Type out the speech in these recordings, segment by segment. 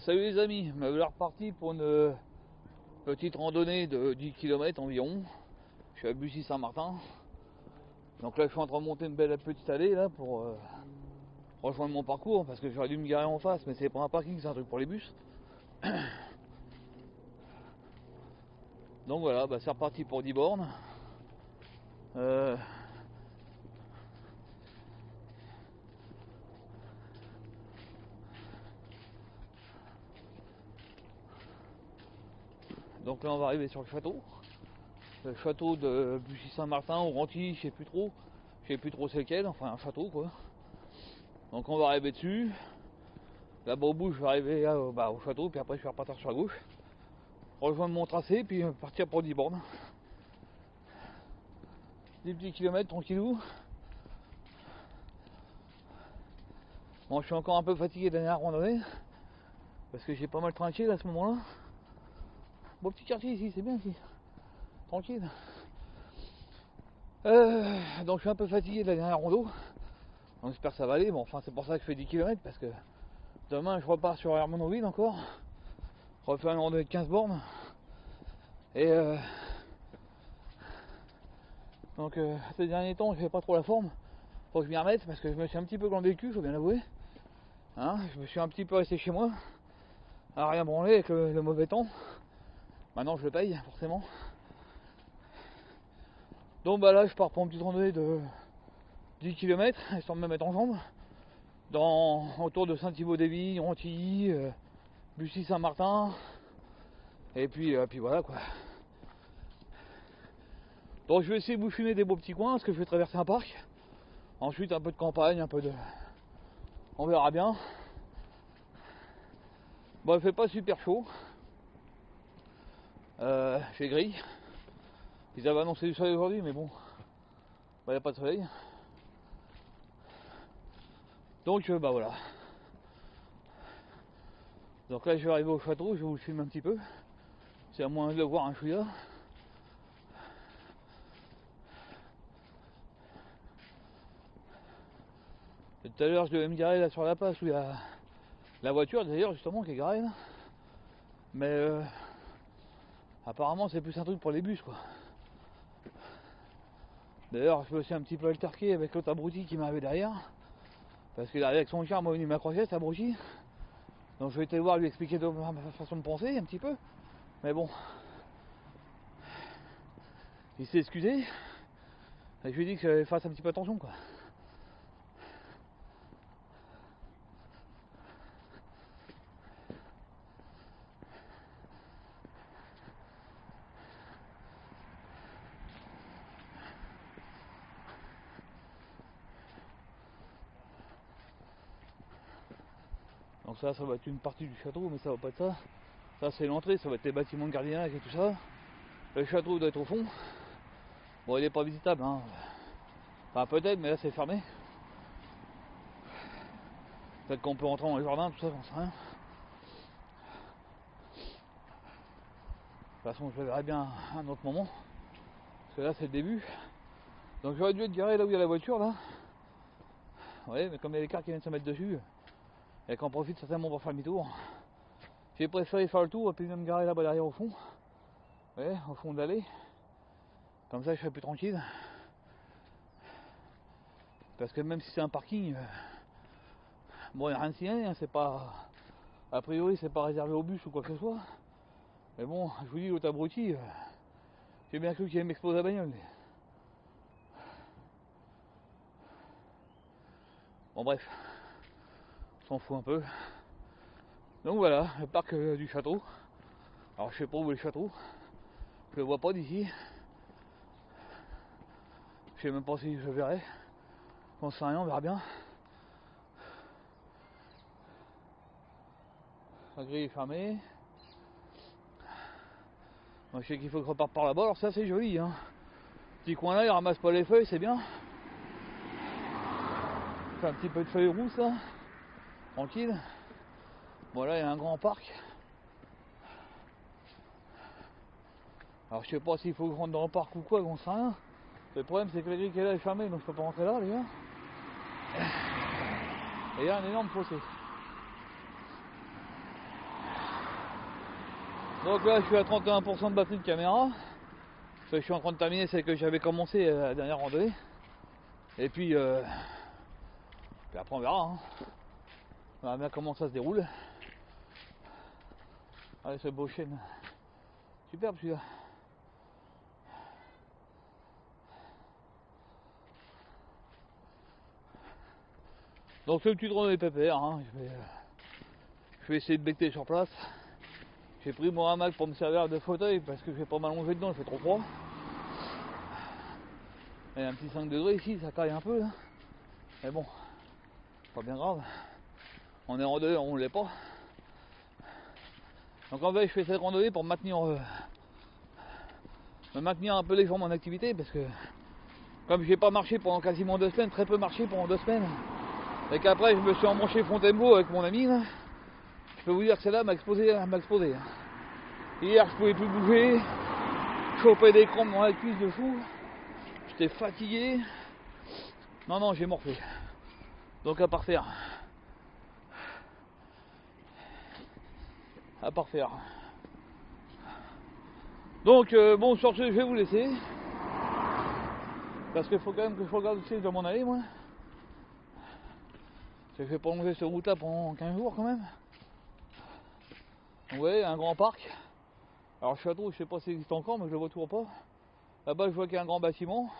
Salut les amis, me voilà reparti pour une petite randonnée de 10 km environ. Je suis à Bussy-Saint-Martin. Donc là je suis en train de monter une belle petite allée là pour rejoindre mon parcours, parce que j'aurais dû me garer en face, mais c'est pas un parking, c'est un truc pour les bus. Donc voilà, c'est reparti pour 10 bornes. Donc là on va arriver sur le château. Le château de Bussy-Saint-Martin ou Renty, je sais plus trop c'est lequel, enfin un château quoi. Donc on va arriver dessus. Là-bas au bout je vais arriver au château, puis après je vais repartir sur la gauche, rejoindre mon tracé, puis partir pour 10 bornes. 10 petits kilomètres tranquillou. Bon, je suis encore un peu fatigué de la dernière randonnée, parce que j'ai pas mal trinqué à ce moment-là. Beau petit quartier ici, c'est bien ici, tranquille. Donc je suis un peu fatigué de la dernière rando, donc j'espère que ça va aller. Bon, enfin c'est pour ça que je fais 10 km, parce que demain je repars sur Hermonville encore, refaire une randonnée de 15 bornes. Et donc ces derniers temps je fais pas trop la forme, faut que je m'y remette, parce que je me suis un petit peu glandé le cul, faut bien l'avouer. Je me suis un petit peu resté chez moi à rien branler avec le mauvais temps. Maintenant je le paye forcément. Donc là je pars pour une petite randonnée de 10 km, histoire de me mettre en jambes, autour de Saint-Thibaud-des-Vignes, Rentilly, Bussy-Saint-Martin, et puis voilà quoi. Donc je vais essayer de bouchonner des beaux petits coins, parce que je vais traverser un parc. Ensuite un peu de campagne, on verra bien. Bon, il fait pas super chaud. J'ai gris. Ils avaient annoncé du soleil aujourd'hui, mais bon, il n'y a pas de soleil. Donc voilà. Donc là je vais arriver au château, je vais vous le filmer un petit peu. C'est à moins de le voir un chouïa. Tout à l'heure je devais me garer là sur la place où il y a la voiture d'ailleurs justement qui est garée là. Mais apparemment c'est plus un truc pour les bus quoi. D'ailleurs je me suis un petit peu alterqué avec l'autre abruti qui m'arrivait derrière. Parce qu'il arrivait avec son char, moi il m'accrochait cet abruti. Donc je vais été voir lui expliquer de ma façon de penser un petit peu. Mais bon. Il s'est excusé. Et je lui ai dit que j'allais faire un petit peu attention quoi. Donc ça va être une partie du château, mais ça va pas être ça. Ça c'est l'entrée, ça va être les bâtiments de gardiennage et tout ça. Le château doit être au fond. Bon, il est pas visitable, hein. Enfin peut-être, mais là c'est fermé. Peut-être qu'on peut rentrer dans le jardin, tout ça, j'en sais rien. De toute façon je le verrai bien à un autre moment. Parce que là c'est le début. Donc j'aurais dû être garé là où il y a la voiture là. Ouais, mais comme il y a les cars qui viennent se mettre dessus, et qu'on profite certainement pour faire demi-tour. J'ai préféré faire le tour et puis me garer là-bas derrière au fond. Ouais, au fond de l'allée. Comme ça je serai plus tranquille. Parce que même si c'est un parking, bon il n'y a rien de signé, hein, c'est pas. A priori c'est pas réservé au bus ou quoi que ce soit. Mais bon, je vous dis l'autre abruti, j'ai bien cru qu'il allait m'exploser la bagnole. Bon bref, on s'en fout un peu. Donc voilà, le parc du château. Alors je sais pas où est le château. Je le vois pas d'ici. Je sais même pas si je le verrai. On sait rien, on verra bien. La grille est fermée. Moi, je sais qu'il faut que je reparte par là-bas. Alors ça c'est joli, hein. Petit coin là, il ramasse pas les feuilles, c'est bien. Fait un petit peu de feuilles rousses là. Tranquille. Bon là il y a un grand parc. Alors je sais pas s'il faut que je rentre dans le parc ou quoi, on sait rien. Le problème c'est que la grille qui est là est fermée, donc je peux pas rentrer là les gars. Et il y a un énorme fossé. Donc là je suis à 31% de batterie de caméra. Je suis en train de terminer celle que j'avais commencé la dernière randonnée. Et puis après on verra. Hein. On verra bien comment ça se déroule. Allez, ce beau chêne. Superbe celui-là. Donc c'est une petite randonnée pépère. Hein. Je vais essayer de becter sur place. J'ai pris mon hamac pour me servir de fauteuil parce que je vais pas m'allonger dedans, il fait trop froid. Il y a un petit 5 degrés ici, ça caille un peu là. Mais bon, pas bien grave. On est en randonnée, on l'est pas. Donc en fait je fais cette randonnée pour me maintenir un peu les jambes en activité parce que comme j'ai pas marché pendant quasiment 2 semaines, très peu marché pendant 2 semaines, et qu'après je me suis embranché Fontainebleau avec mon ami là, je peux vous dire que celle-là m'a explosé. Hier je pouvais plus bouger, choper des crampes dans la cuisse de fou, j'étais fatigué. Non, j'ai morflé. Donc à part faire. Donc bon, sur ce je vais vous laisser. Parce qu'il faut quand même que je regarde aussi dans mon allée moi. Je vais prolonger cette route là pendant 15 jours quand même. Ouais, un grand parc. Alors le château, je sais pas s'il existe encore, mais je le vois toujours pas. Là-bas, je vois qu'il y a un grand bâtiment.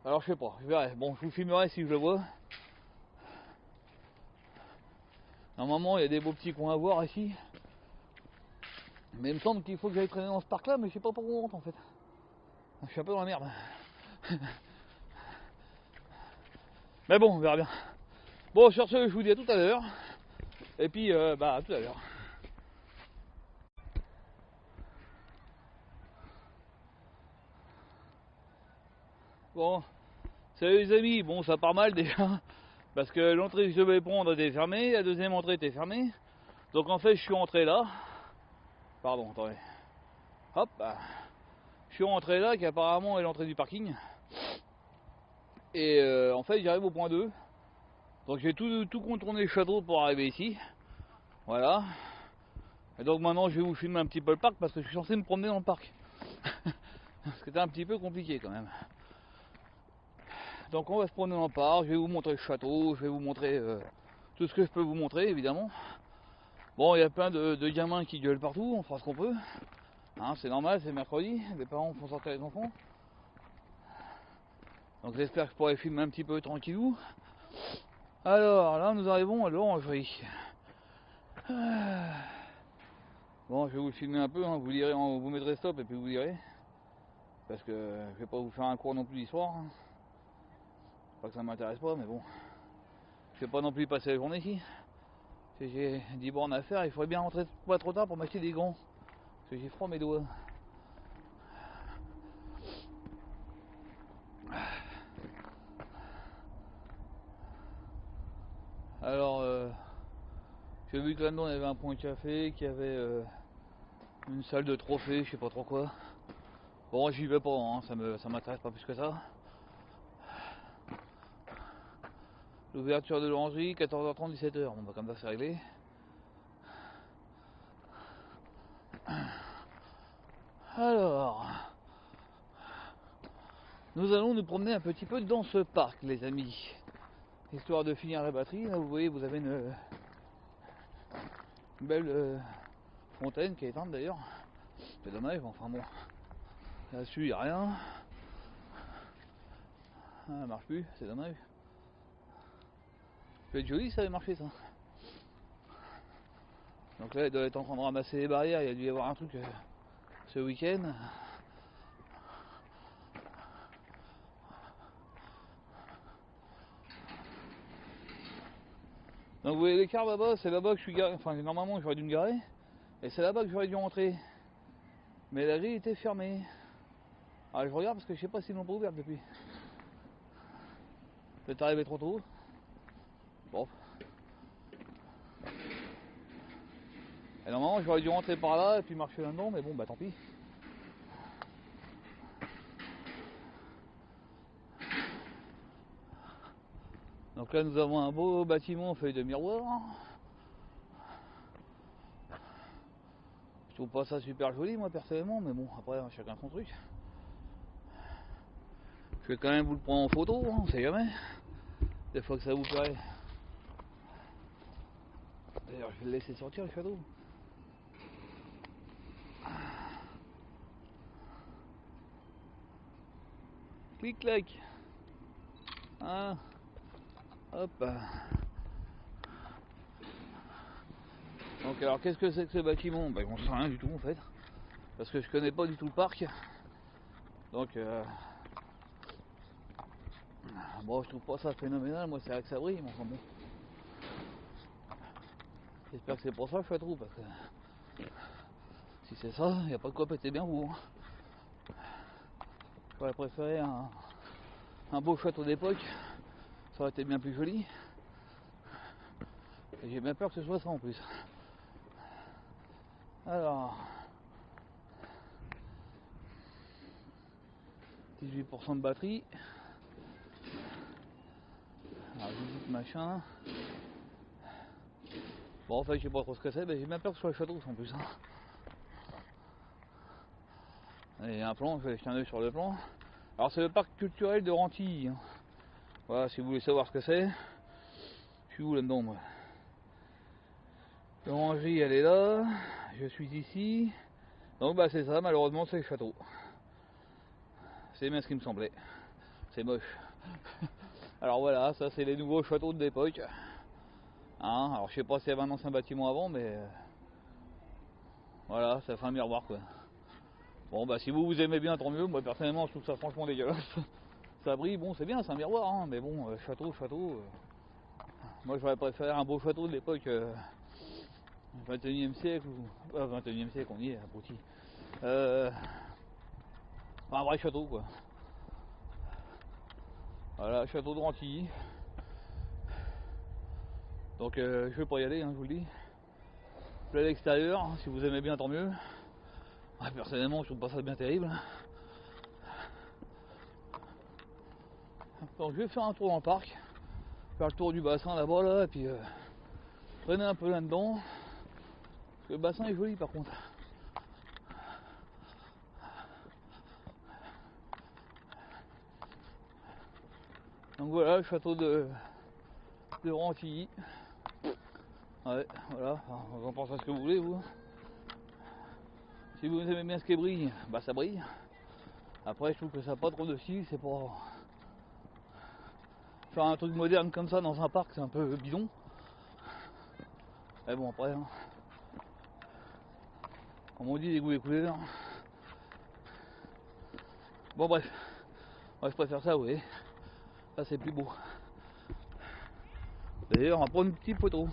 Alors je sais pas, je verrai. Bon, je vous filmerai si je le vois. Normalement, il y a des beaux petits coins à voir ici. Mais il me semble qu'il faut que j'aille traîner dans ce parc-là, mais je sais pas pour où on rentre en fait. Je suis un peu dans la merde. Mais bon, on verra bien. Bon, sur ce, je vous dis à tout à l'heure. Et puis, à tout à l'heure. Bon, salut les amis. Bon, ça part mal déjà. Parce que l'entrée que je devais prendre était fermée, la deuxième entrée était fermée. Donc en fait, je suis rentré là. Pardon, attendez. Hop. Je suis rentré là, qui apparemment est l'entrée du parking. Et en fait, j'arrive au point 2. Donc j'ai tout contourné le château pour arriver ici. Voilà. Et donc maintenant, je vais vous filmer un petit peu le parc parce que je suis censé me promener dans le parc. Ce qui était un petit peu compliqué quand même. Donc on va se promener dans le parc, je vais vous montrer le château, je vais vous montrer tout ce que je peux vous montrer évidemment. Bon, il y a plein de gamins qui gueulent partout, on fera ce qu'on peut. Hein, c'est normal, c'est mercredi, les parents font sortir les enfants. Donc j'espère que je pourrai filmer un petit peu tranquillou. Alors là nous arrivons à l'orangerie. Bon, je vais vous le filmer un peu, hein, vous lirez, vous mettrez stop et puis vous lirez. Parce que je vais pas vous faire un cours non plus d'histoire. Hein. Pas que ça m'intéresse pas, mais bon. Je vais pas non plus passer la journée ici. J'ai 10 bornes à faire, il faudrait bien rentrer pas trop tard pour m'acheter des gants. Parce que j'ai froid mes doigts. Alors, j'ai vu que là-dedans il y avait un point café, qu'il y avait une salle de trophée, je sais pas trop quoi. Bon, j'y vais pas, hein, ça m'intéresse pas plus que ça. L'ouverture de l'orangerie, 14h30, 17h. Bon, bah comme ça c'est réglé. Alors, nous allons nous promener un petit peu dans ce parc, les amis. Histoire de finir la batterie, là vous voyez, vous avez une belle fontaine qui est éteinte d'ailleurs. C'est dommage, mais enfin bon. Là-dessus, il n'y a rien. Ah, elle marche plus, c'est dommage. Ça peut être joli, ça avait marché ça. Donc là, elle doit être en train de ramasser les barrières, il y a dû y avoir un truc ce week-end. Donc vous voyez l'écart là-bas, c'est là-bas que je suis garé. Enfin, normalement, j'aurais dû me garer. Et c'est là-bas que j'aurais dû rentrer. Mais la grille était fermée. Alors je regarde parce que je sais pas s'ils l'ont pas ouverte depuis. Peut-être arrivé trop tôt. Bon. Et normalement j'aurais dû rentrer par là et puis marcher là-dedans, mais bon bah tant pis. Donc là nous avons un beau bâtiment fait de miroirs. trouve pas ça super joli moi personnellement, mais bon après chacun son truc. Je vais quand même vous le prendre en photo, hein, on sait jamais. Des fois que ça vous paraît. D'ailleurs je vais le laisser sortir le château. Clic clac. Hein. Hop. Donc alors qu'est-ce que c'est que ce bâtiment? Ben j'en sais rien du tout en fait. Parce que je connais pas du tout le parc. Donc bon je trouve pas ça phénoménal, moi c'est vrai que ça brille, mais enfin bon. J'espère que c'est pour ça que je fais trop, parce que si c'est ça, il n'y a pas de quoi péter bien vous. J'aurais préféré un beau château d'époque, ça aurait été bien plus joli. Et j'ai bien peur que ce soit ça en plus. Alors, 18% de batterie. Alors, visite machin. Bon, en fait, je sais pas trop ce que c'est, mais j'ai bien peur que ce soit le château en plus. Et un plan, je vais jeter un oeil sur le plan. Alors, c'est le parc culturel de Rentilly. Voilà, si vous voulez savoir ce que c'est. Je suis où là-dedans, moi? L'orangerie, elle est là. Je suis ici. Donc, bah, c'est ça, malheureusement, c'est le château. C'est bien ce qui me semblait. C'est moche. Alors voilà, ça c'est les nouveaux châteaux de l'époque. Hein, alors je sais pas s'il y avait un ancien bâtiment avant, mais voilà, ça fait un miroir quoi. Bon bah si vous aimez bien, tant mieux. Moi personnellement je trouve ça franchement dégueulasse. Ça brille, bon c'est bien, c'est un miroir, hein, mais bon, château. Moi j'aurais préféré un beau château de l'époque 21e siècle ou 21e siècle, on y est, abruti. Un vrai château quoi. Voilà, château de Rentilly. Donc je vais pas y aller, hein, je vous le dis. Je vais à l'extérieur, hein, si vous aimez bien tant mieux. Ouais, personnellement je trouve pas ça bien terrible. Donc je vais faire un tour dans le parc, faire le tour du bassin là-bas là, et puis traîner un peu là-dedans. Parce que le bassin est joli par contre. Donc voilà le château de Rentilly. Ouais, voilà, enfin, vous en pensez ce que vous voulez vous. Si vous aimez bien ce qui brille, bah ça brille. Après je trouve que ça n'a pas trop de style, c'est pour faire un truc moderne comme ça dans un parc, c'est un peu bidon. Mais bon après, hein, comme on dit, les goûts et les couleurs. Bon bref, moi je préfère ça, vous voyez. Ça c'est plus beau. D'ailleurs on va prendre une petite photo.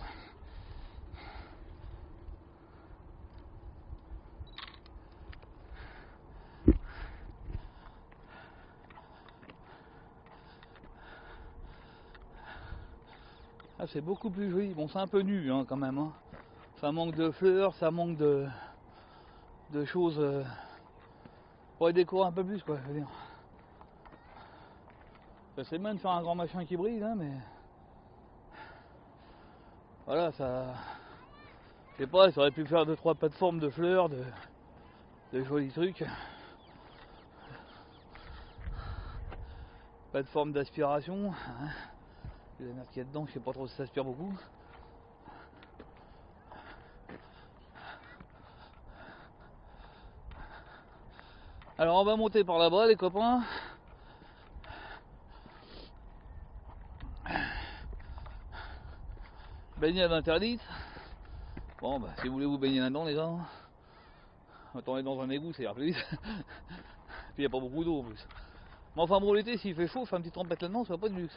Ah, c'est beaucoup plus joli. Bon, c'est un peu nu hein, quand même. Hein. Ça manque de fleurs, ça manque de choses pour les décorer un peu plus, quoi. Je veux dire. C'est bien de faire un grand machin qui brille, hein, mais voilà, ça. Je sais pas, ça aurait pu faire 2-3 plateformes de fleurs, de jolis trucs. Plateforme d'aspiration. Hein. La merde qu'il y a dedans, je sais pas trop si ça aspire beaucoup. Alors on va monter par là-bas les copains. Baignade interdite. Bon bah si vous voulez vous baigner là-dedans les gars. Attendez dans un égout, ça ira plus vite. Puis il n'y a pas beaucoup d'eau en plus. Mais enfin bon l'été s'il fait chaud, faire une petite trempette là-dedans, ça va pas de luxe.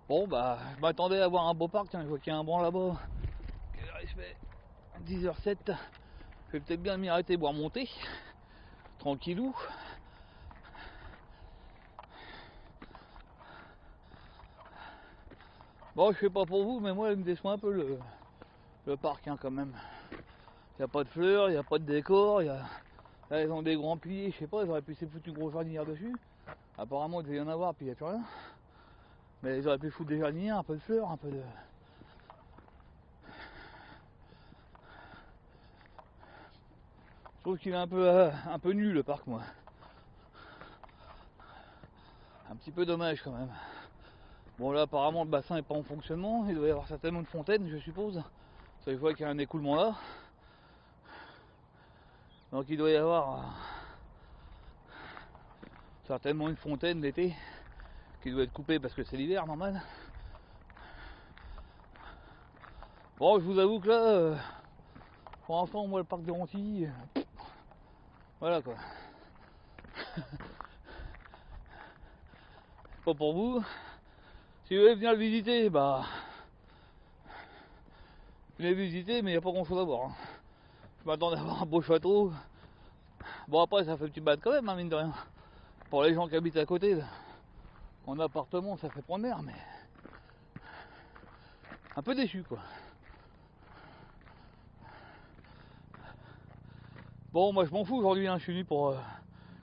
Bon bah je m'attendais à voir un beau parc, tiens, je vois qu'il y a un banc là-bas. Quelle heure il fait 10h07. Je vais peut-être bien m'y arrêter, boire mon thé. Tranquillou. Bon je sais pas pour vous, mais moi il me déçoit un peu le parc hein, quand même. Il n'y a pas de fleurs, il n'y a pas de décor, là ils ont des grands piliers, je sais pas, ils auraient pu se foutre une grosse jardinière dessus. Apparemment il devait y en avoir, puis il n'y a plus rien. Mais ils auraient pu foutre des jardinières, un peu de fleurs, un peu de... trouve qu'il est un peu nul le parc, moi. Un petit peu dommage quand même. Bon là apparemment le bassin n'est pas en fonctionnement, il doit y avoir certainement une fontaine je suppose. Ça je vois qu'il y a un écoulement là. Donc il doit y avoir certainement une fontaine l'été qui doit être coupée parce que c'est l'hiver normal. Bon je vous avoue que là, pour l'instant moi le parc de Rontilly, voilà quoi. Pas pour vous. Si vous voulez venir le visiter, bah venez visiter mais il n'y a pas grand chose à voir. Hein. Je m'attendais à avoir un beau château. Bon après ça fait un petit bad quand même, hein, mine de rien. Pour les gens qui habitent à côté, là, en appartement ça fait prendre l'air, mais un peu déçu quoi. Bon moi je m'en fous aujourd'hui, hein, je suis venu pour...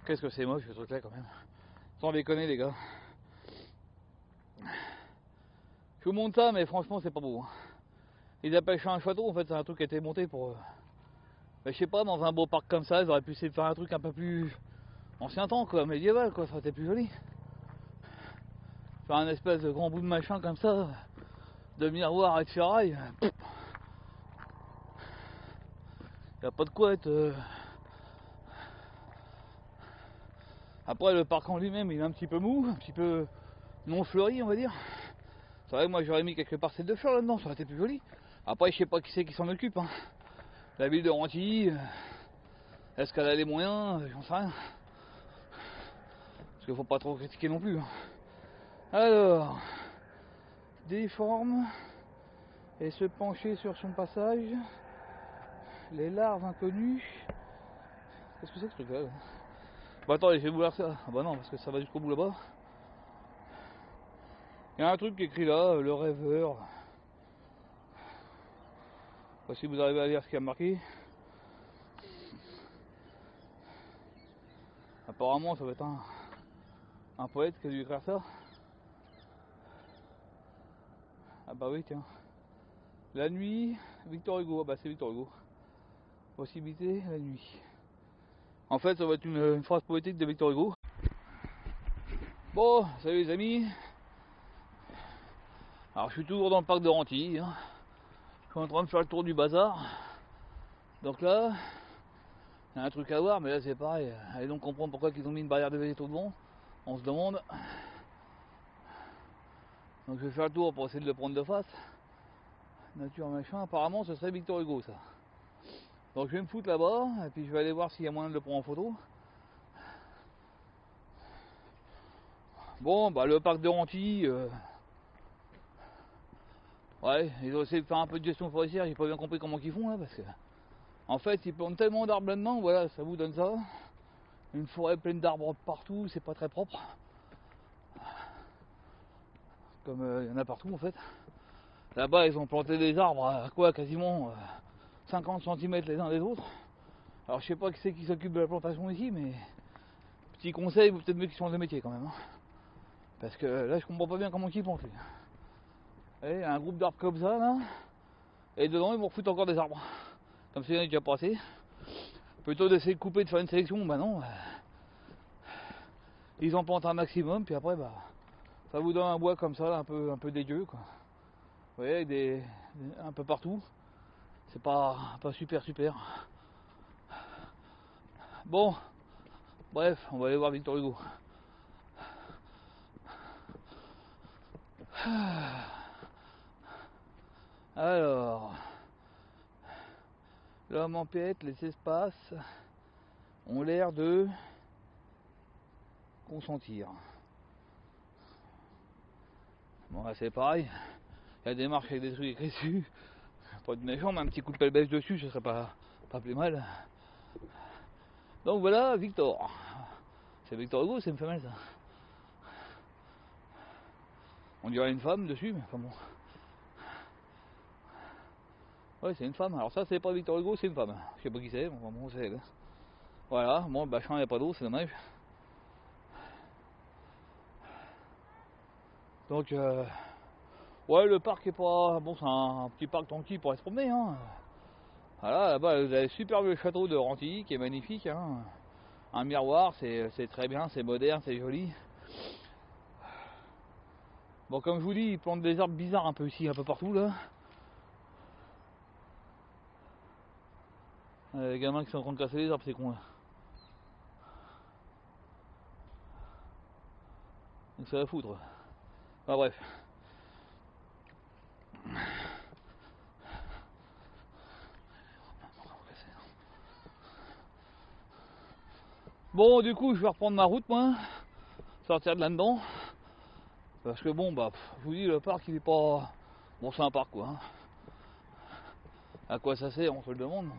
Qu'est-ce que c'est moche ce truc là quand même. Sans déconner les gars. Je vous montre ça mais franchement c'est pas beau. Hein. Ils appellent ça un château, en fait c'est un truc qui a été monté pour... je sais pas, dans un beau parc comme ça, ils auraient pu essayer de faire un truc un peu plus ancien temps quoi, médiéval quoi, ça aurait été plus joli. Faire un espèce de grand bout de machin comme ça, de miroir et de ferraille. Y a pas de quoi être... Après le parc en lui-même il est un petit peu mou, un petit peu non fleuri on va dire. C'est vrai que moi j'aurais mis quelques parcelles de fleurs là-dedans, ça aurait été plus joli. Après je sais pas qui c'est qui s'en occupe. Hein. La ville de Rentilly, est-ce qu'elle a les moyens, j'en sais rien. Parce qu'il faut pas trop critiquer non plus. Hein. Alors, des formes et se pencher sur son passage, les larves inconnues. Qu'est-ce que c'est que ce truc là? Bah attendez, je vais vous voir ça. Ah bah non, parce que ça va jusqu'au bout là-bas. Il y a un truc qui est écrit là, le rêveur. Je sais pas si vous arrivez à lire ce qu'il y a marqué. Apparemment ça va être un poète qui a dû écrire ça. Ah bah oui tiens. La nuit, Victor Hugo. Ah bah c'est Victor Hugo. Possibilité, la nuit. En fait ça va être une phrase poétique de Victor Hugo. Bon, salut les amis. Alors je suis toujours dans le parc de Rentilly. Hein. Je suis en train de faire le tour du bazar. Donc là, il y a un truc à voir, mais là c'est pareil. Allez donc comprendre pourquoi ils ont mis une barrière de végétaux devant. On se demande. Donc je vais faire le tour pour essayer de le prendre de face. Nature machin, apparemment ce serait Victor Hugo ça. Donc je vais me foutre là-bas, et puis je vais aller voir s'il y a moyen de le prendre en photo. Bon, bah le parc de Rentilly, ouais, ils ont essayé de faire un peu de gestion forestière, j'ai pas bien compris comment ils font là, parce que en fait ils plantent tellement d'arbres là-dedans, voilà, ça vous donne ça. Une forêt pleine d'arbres partout, c'est pas très propre. Comme il y en a partout en fait. Là-bas ils ont planté des arbres à quoi, quasiment 50 cm les uns des autres. Alors je sais pas qui c'est qui s'occupe de la plantation ici, mais petit conseil, vous peut-être mieux qu'ils changent de métier quand même. Hein. Parce que là je comprends pas bien comment ils plantent. Et un groupe d'arbres comme ça là, et dedans ils vont foutre encore des arbres. Comme si on est déjà passé. Plutôt d'essayer de couper, de faire une sélection, bah non. Ils en plantent un maximum, puis après bah ça vous donne un bois comme ça, un peu dégueu quoi. Vous voyez, un peu partout. C'est pas super. Bon, bref, on va aller voir Victor Hugo. Alors, l'homme en piète, les espaces ont l'air de consentir. Bon là c'est pareil, il y a des marches avec des trucs écrits dessus. Pas de méchant, mais un petit coup de pelle bêche dessus, ce serait pas plus mal. Donc voilà, Victor. C'est Victor Hugo, c'est une femelle ça. On dirait une femme dessus, mais enfin bon. Ouais, c'est une femme. Alors ça, c'est pas Victor Hugo, c'est une femme. Je sais pas qui c'est, enfin bon, c'est elle. Voilà, bon, bah, il n'y a pas d'eau, c'est dommage. Donc, ouais, le parc est pas... Bon, c'est un petit parc tranquille pour aller se promener, hein. Voilà, là-bas vous avez le superbe château de Rantilly qui est magnifique, hein. Un miroir, c'est très bien, c'est moderne, c'est joli. Bon, comme je vous dis, ils plantent des arbres bizarres un peu ici, un peu partout là. Les gamins qui sont en train de casser les arbres, c'est con là. Donc ça va foutre. Enfin bref. Bon, du coup, je vais reprendre ma route, moi. Sortir de là-dedans. Parce que bon, bah, je vous dis, le parc, il est pas... Bon, c'est un parc, quoi. Hein. À quoi ça sert, on se le demande.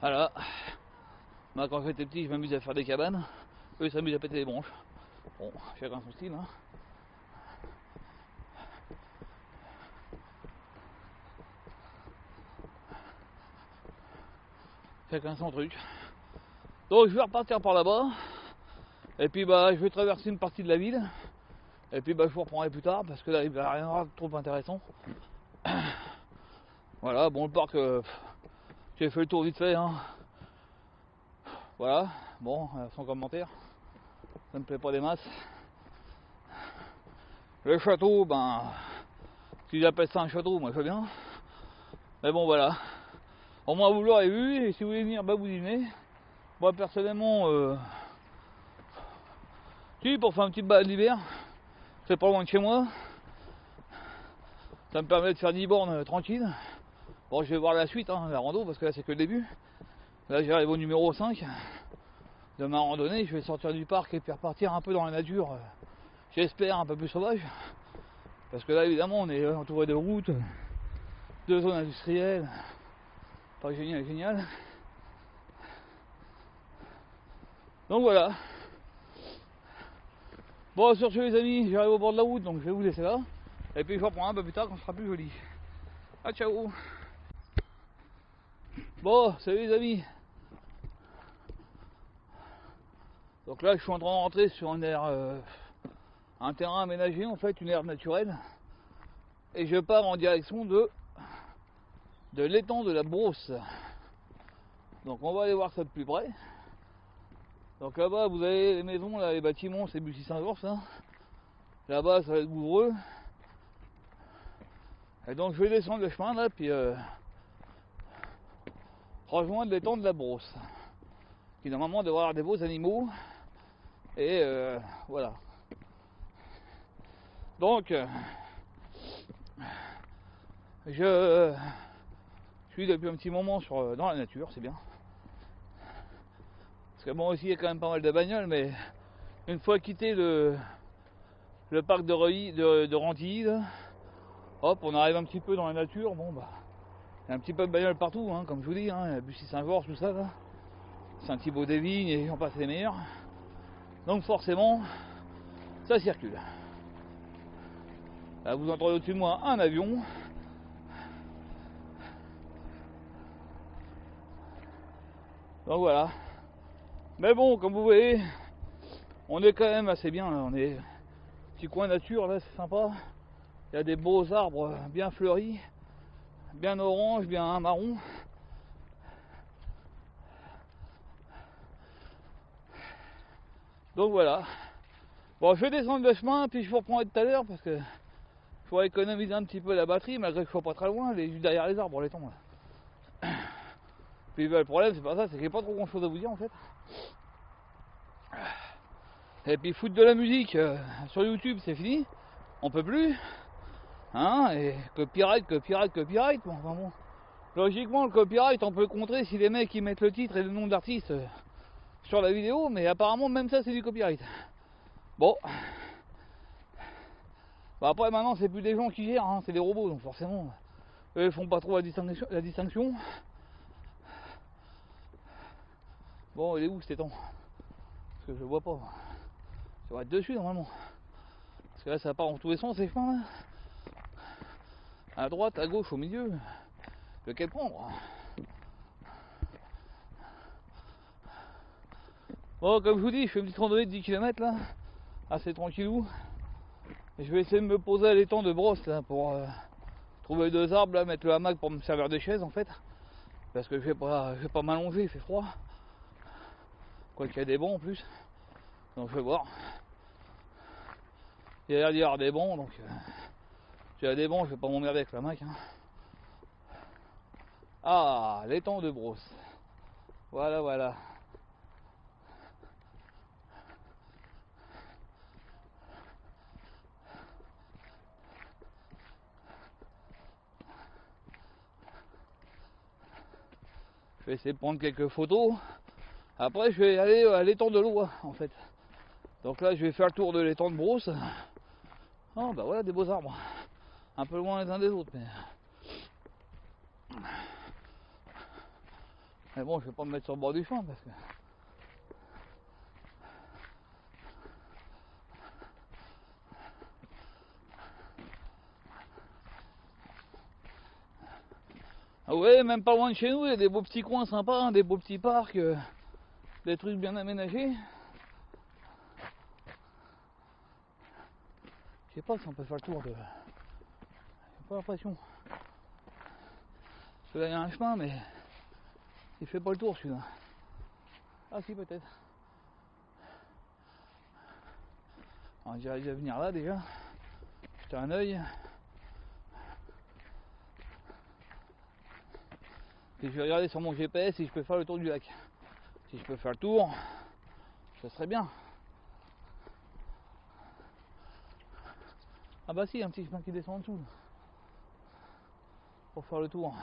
Voilà. Moi, quand j'étais petit, je m'amuse à faire des cabanes. Eux, ils s'amusent à péter les branches. Bon, chacun son style, hein. Chacun son truc. Donc, je vais repartir par là-bas. Et puis, bah, je vais traverser une partie de la ville. Et puis, bah, je vous reprendrai plus tard parce que là, il n'y a rien de trop intéressant. Voilà, bon, le parc, j'ai fait le tour vite fait, hein. Voilà, bon, sans commentaire. Ça me plaît pas des masses. Le château, ben, si j'appelle ça un château, moi je veux bien. Mais bon, voilà. Au moins, vous l'aurez vu, et si vous voulez venir, bah, vous y venez. Moi, personnellement, si, pour faire un petit balade d'hiver, c'est pas loin de chez moi. Ça me permet de faire 10 bornes tranquille. Bon, je vais voir la suite, hein, la rando, parce que là, c'est que le début. Là, j'arrive au numéro 5 de ma randonnée. Je vais sortir du parc et puis repartir un peu dans la nature. J'espère un peu plus sauvage. Parce que là, évidemment, on est entouré de routes, de zones industrielles. Pas génial, génial. Donc voilà. Bon, sur ce, les amis, j'arrive au bord de la route, donc je vais vous laisser là. Et puis je reprends un peu plus tard quand ce sera plus joli. Ah, ciao. Bon, salut les amis. Donc là, je suis en train de rentrer sur un air, un terrain aménagé, en fait, une aire naturelle. Et je pars en direction de l'étang de la Brosse. Donc on va aller voir ça de plus près. Donc là-bas, vous avez les maisons, là, les bâtiments, c'est Bussy-Saint-Georges. Hein. Là-bas, ça va être Bouvreux. Et donc je vais descendre le chemin là, puis rejoindre l'étang de la Brosse. Qui normalement devrait avoir des beaux animaux. Et voilà. Donc, je suis depuis un petit moment dans la nature, c'est bien. Parce que bon, aussi, il y a quand même pas mal de bagnoles, mais une fois quitté le parc de Rantilly, là, hop, on arrive un petit peu dans la nature. Bon, bah, il y a un petit peu de bagnoles partout, hein, comme je vous dis, hein, Bussy-Saint-Georges, tout ça, là. Saint-Thibault-des-Vignes, et j'en passe les meilleurs. Donc, forcément, ça circule. Là, vous entendez au-dessus de moi un avion. Donc voilà. Mais bon, comme vous voyez, on est quand même assez bien. Là. On est petit coin nature, là, c'est sympa. Il y a des beaux arbres bien fleuris, bien orange, bien marron. Donc voilà. Bon, je vais descendre le chemin, puis je vous reprendrai tout à l'heure parce que je pourrais économiser un petit peu la batterie, malgré que je sois pas très loin, juste derrière les arbres, les tombes. Puis bah, le problème, c'est pas ça, c'est qu'il n'y a pas trop grand chose à vous dire en fait. Et puis foutre de la musique sur YouTube, c'est fini. On peut plus. Hein, et copyright. Bon, enfin bon. Logiquement, le copyright, on peut le contrer si les mecs ils mettent le titre et le nom de l'artiste sur la vidéo, mais apparemment, même ça, c'est du copyright. Bon. Bah après, maintenant, c'est plus des gens qui gèrent, hein, c'est des robots, donc forcément, eux, ils font pas trop la distinction. Bon, il est où cet étang? Parce que je le vois pas. Ça va être dessus, normalement. Parce que là ça part en tous les sens ces chemins là. À droite, à gauche, au milieu. Lequel prendre? Bon, comme je vous dis, je fais une petite randonnée de 10 km là, assez tranquillou. Et je vais essayer de me poser à l'étang de brosse là pour trouver 2 arbres là, mettre le hamac pour me servir de chaise en fait. Parce que je vais pas m'allonger, il fait froid. Quoi qu'il y a des bons en plus. Donc je vais voir. Il y a l'air d'y avoir des bons, donc s'il y a des bons, je vais pas m'emmerder avec le hamac. Hein. Ah, l'étang de brosse. Voilà, voilà. Je vais essayer de prendre quelques photos. Après, je vais aller à l'étang de l'eau, en fait. Donc là, je vais faire le tour de l'étang de brosse. Oh, bah voilà, des beaux arbres. Un peu loin les uns des autres, mais bon, je vais pas me mettre sur le bord du chemin parce que. Ah ouais, même pas loin de chez nous, il y a des beaux petits coins sympas, hein, des beaux petits parcs, des trucs bien aménagés. Je sais pas si on peut faire le tour de. J'ai pas l'impression. Parce que là il y a un chemin, mais il fait pas le tour celui-là. Ah si, peut-être. On dirait déjà venir là déjà. Jeter un œil. Et je vais regarder sur mon GPS si je peux faire le tour du lac. Si je peux faire le tour, ça serait bien. Ah bah si, un petit chemin qui descend en dessous. Pour faire le tour.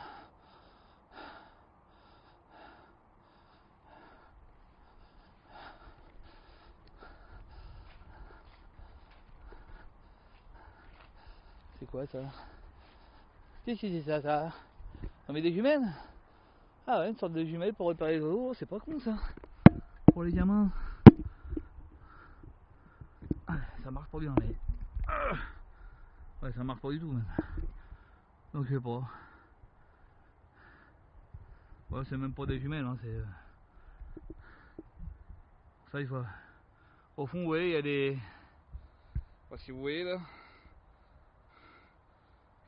C'est quoi ça? Si, c'est ça. On met des jumelles? Ah ouais, une sorte de jumelle pour réparer les oiseaux, c'est pas con ça. Pour les gamins. Ah, ça marche pas bien, mais. Ouais, ça marche pas du tout même. Donc je sais pas. Ouais, c'est même pas des jumelles, hein, c'est. Ça, il faut. Au fond, vous voyez, il y a des. Je sais pas si vous voyez là.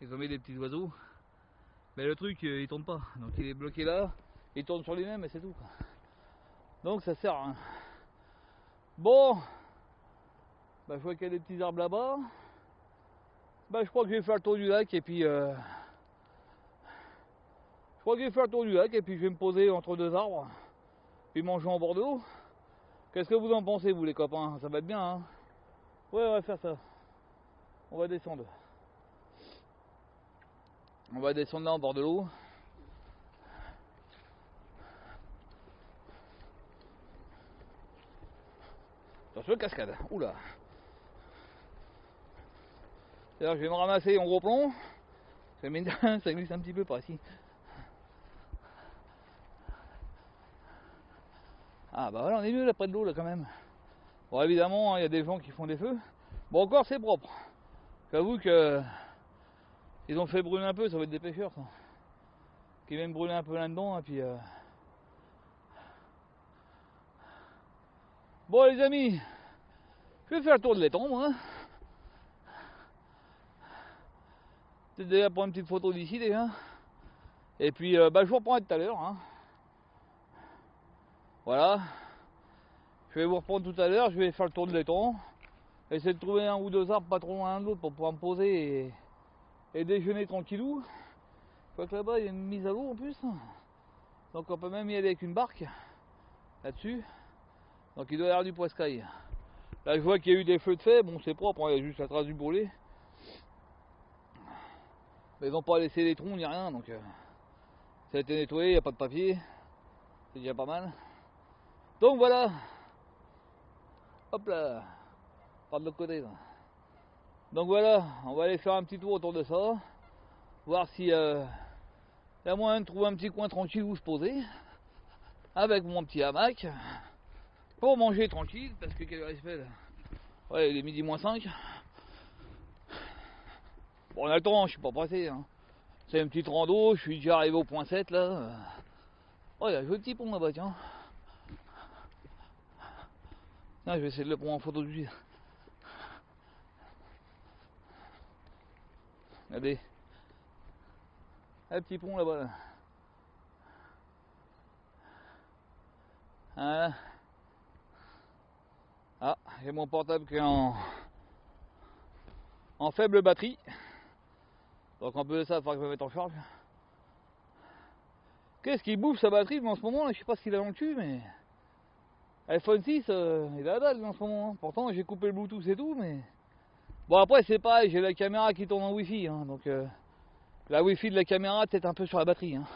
Ils ont mis des petits oiseaux. Mais le truc, il tourne pas. Donc il est bloqué là. Il tourne sur lui-même et c'est tout. Donc ça sert à rien. Bon. Bah, je vois qu'il y a des petits arbres là-bas. Bah, je crois que je vais faire le tour du lac et puis. Je crois que je vais faire le tour du lac et puis je vais me poser entre 2 arbres. Puis manger en bord d'eau. Qu'est-ce que vous en pensez, vous les copains? Ça va être bien, hein? Ouais, on va faire ça. On va descendre. On va descendre là en bord de l'eau. Attention, cascade. Oula. D'ailleurs, je vais me ramasser en gros plomb. Ça glisse un petit peu par ici. Ah bah voilà, on est mieux là près de l'eau là quand même. Bon, évidemment, il y a des gens qui font des feux. Bon, encore c'est propre. J'avoue que ils ont fait brûler un peu, ça va être des pêcheurs ça. Qui viennent brûler un peu là-dedans et puis. Bon les amis, je vais faire le tour de l'étang moi. Peut-être déjà pour une petite photo d'ici déjà. Et puis bah, je vous reprends tout à l'heure. Hein. Voilà. Je vais vous reprendre tout à l'heure, je vais faire le tour de l'étang. Essayer de trouver 1 ou 2 arbres pas trop loin l'un de l'autre pour pouvoir me poser et déjeuner tranquillou. Je crois que là-bas il y a une mise à l'eau en plus. Donc on peut même y aller avec une barque là-dessus. Donc il doit y avoir du poiscaille. Là je vois qu'il y a eu des feux de fée, bon c'est propre, il y a juste la trace du brûlé. Mais ils n'ont pas laissé les troncs ni rien, donc ça a été nettoyé, il n'y a pas de papier. C'est déjà pas mal. Donc voilà. Hop là. Pas de l'autre côté là. Donc voilà, on va aller faire un petit tour autour de ça. Voir si y a moyen de trouver un petit coin tranquille où se poser. Avec mon petit hamac. Pour manger tranquille, parce que quelle heure il se fait là? Ouais, il est midi moins 5. Bon, on a le temps, je suis pas pressé. Hein. C'est une petite rando, je suis déjà arrivé au point 7 là. Oh, il y a un joli petit pont là-bas, tiens. Tiens, je vais essayer de le prendre en photo tout de suite. Regardez. Un petit pont là-bas. Là. Voilà. Ah, j'ai mon portable qui est en faible batterie. Donc en plus de ça, il faudra que je me mette en charge. Qu'est-ce qui bouffe sa batterie en ce moment là, je sais pas ce qu'il a dans le cul, mais iPhone 6, il a la dalle en ce moment. Hein. Pourtant j'ai coupé le Bluetooth et tout, mais bon après c'est pareil, j'ai la caméra qui tourne en Wi-Fi, hein, donc la Wi-Fi de la caméra peut-être un peu sur la batterie. Hein.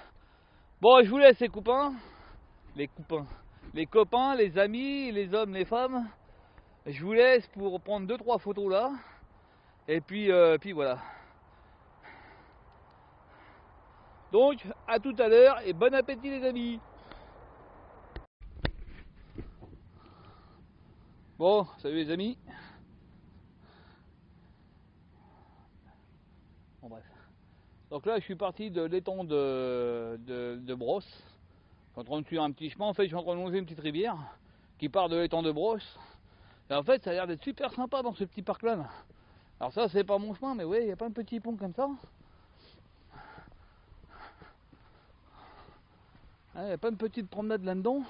Bon, je vous laisse les copains, les copains, les amis, les hommes, les femmes. Je vous laisse pour prendre 2-3 photos là, et puis voilà. Donc à tout à l'heure et bon appétit les amis. Bon, salut les amis. Bon bref. Donc là je suis parti de l'étang de Brosse. Je suis en train de suivre un petit chemin, en fait je suis en train de longer une petite rivière qui part de l'étang de Brosse. Et en fait ça a l'air d'être super sympa dans ce petit parc là. Alors ça c'est pas mon chemin, mais ouais, il y a plein de petits ponts comme ça. Il y a plein de petites promenades là-dedans.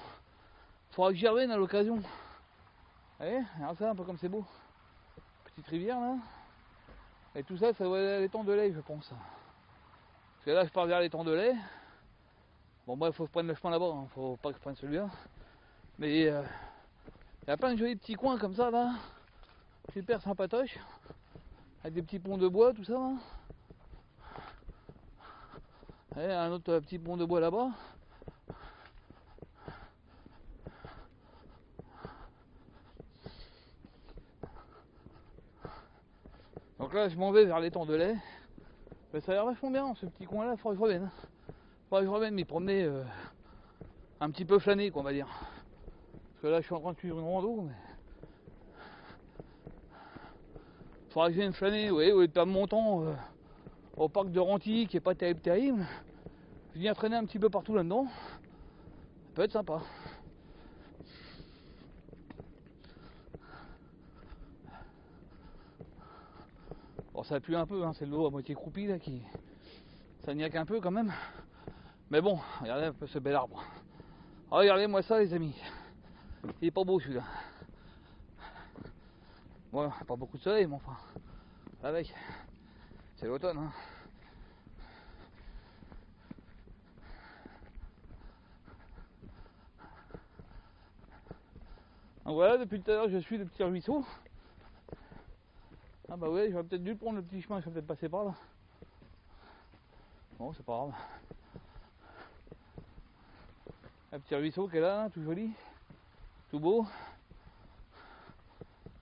Faudra que j'y revienne à l'occasion. Vous voyez, regarde ça un peu comme c'est beau. Petite rivière là. Et tout ça, ça va aller à l'étang de lait, je pense. Parce que là, je pars vers l'étang de lait. Bon, bref, faut que je prenne le chemin là-bas. Hein. Faut pas que je prenne celui-là. Mais il y a plein de jolis petits coins comme ça là. Super sympatoche. Avec des petits ponts de bois, tout ça. Là. Et un autre petit pont de bois là-bas. Donc là, je m'en vais vers l'étang de lait. Mais ça a l'air vachement bien, ce petit coin-là. Il faudrait que je revienne. Faudrait que je revienne m'y promener un petit peu flâner, quoi, on va dire. Parce que là, je suis en train de suivre une rando. Mais... faudrait que je vienne flâner, ouais, au lieu de perdre mon temps au parc de Renty, qui est pas terrible. Je viens traîner un petit peu partout là-dedans. Ça peut être sympa. Bon, ça pue un peu, hein, c'est de l'eau à moitié croupie là qui. Ça niaque un peu quand même. Mais bon, regardez un peu ce bel arbre. Regardez-moi ça les amis. Il est pas beau celui-là. Bon, pas beaucoup de soleil, mais enfin. Avec. C'est l'automne, hein. Donc voilà, depuis tout à l'heure je suis le petit ruisseau. Ah bah ouais, j'aurais peut-être dû prendre le petit chemin, je serais peut-être passé par là. Bon, c'est pas grave. Un petit ruisseau qui est là, tout joli, tout beau.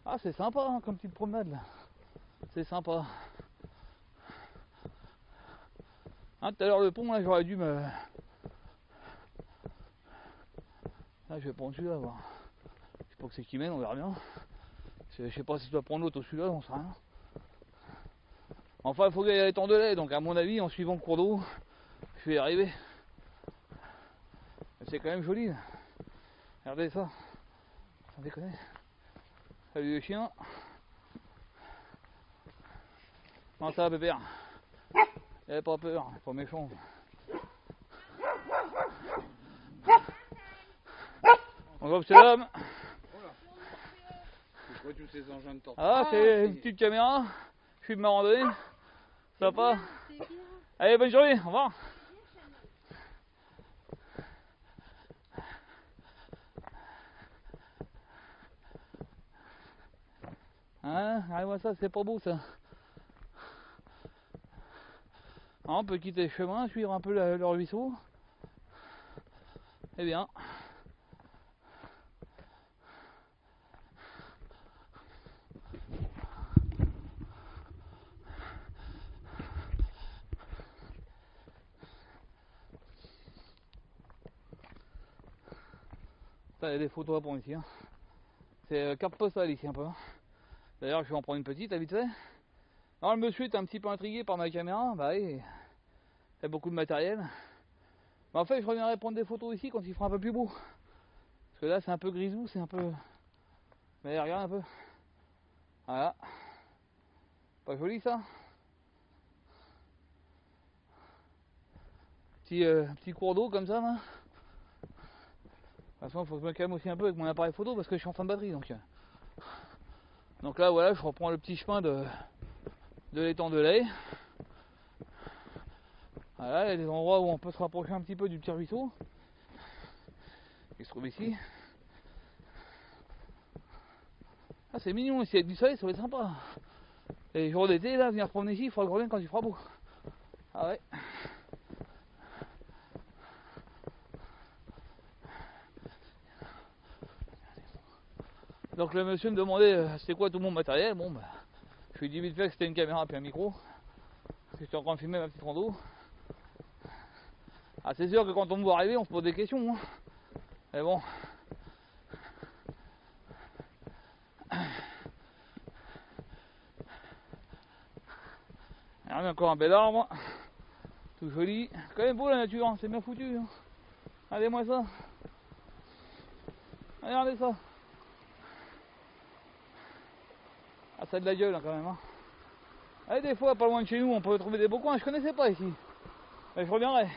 Ah, c'est sympa hein, comme petite promenade là. C'est sympa. Hein, tout à l'heure le pont là, j'aurais dû me. Là, je vais prendre celui-là, voir. Je sais pas que c'est qui mène, on verra bien. Je sais pas si je dois prendre l'autre ou celui-là, on sait rien. Enfin, il faut qu'il y ait l'étang de lait, donc à mon avis, en suivant le cours d'eau, je vais y arriver. C'est quand même joli. Là. Regardez ça. Sans déconner. Salut le chien. Comment ça va, pépère? Y'avait pas peur, pas méchant. Bonjour, monsieur l'homme. Ah, c'est une petite caméra. Je suis de ma randonnée. Sympa. Allez, bonne journée. Au revoir. Hein, regardez-moi ça, c'est pas beau ça. On peut quitter le chemin, suivre un peu le ruisseau. Eh bien. Il y a des photos à prendre ici. Hein. C'est carte postale ici un peu. D'ailleurs, je vais en prendre une petite, à vite fait. Alors le monsieur est un petit peu intrigué par ma caméra, bah oui, il y a beaucoup de matériel. Mais en fait je reviendrai prendre des photos ici quand il fera un peu plus beau. Parce que là c'est un peu grisou, c'est un peu... Mais regarde un peu. Voilà. Pas joli ça. Petit cours d'eau comme ça là. De toute façon il faut que je me calme aussi un peu avec mon appareil photo parce que je suis en fin de batterie donc là voilà, je reprends le petit chemin de l'étang de lait. Voilà, il y a des endroits où on peut se rapprocher un petit peu du petit ruisseau qui se trouve ici. Ah, c'est mignon ici avec du soleil, ça va être sympa. Et les jours d'été là, venir se promener ici, il faudra que je revienne quand il fera beau. Ah ouais. Donc le monsieur me demandait c'était quoi tout mon matériel. Bon bah je lui ai dit vite fait que c'était une caméra puis un micro. Parce que j'étais en train de filmer ma petite rando. Ah c'est sûr que quand on me voit arriver on se pose des questions. Hein. Mais bon. Regardez encore un bel arbre. Tout joli. C'est quand même beau la nature, hein. C'est bien foutu. Hein. Regardez-moi ça. Regardez ça. Ah ça a de la gueule hein, quand même. Hein. Allez, des fois pas loin de chez nous on peut trouver des beaux coins. Je connaissais pas ici. Mais je reviendrai.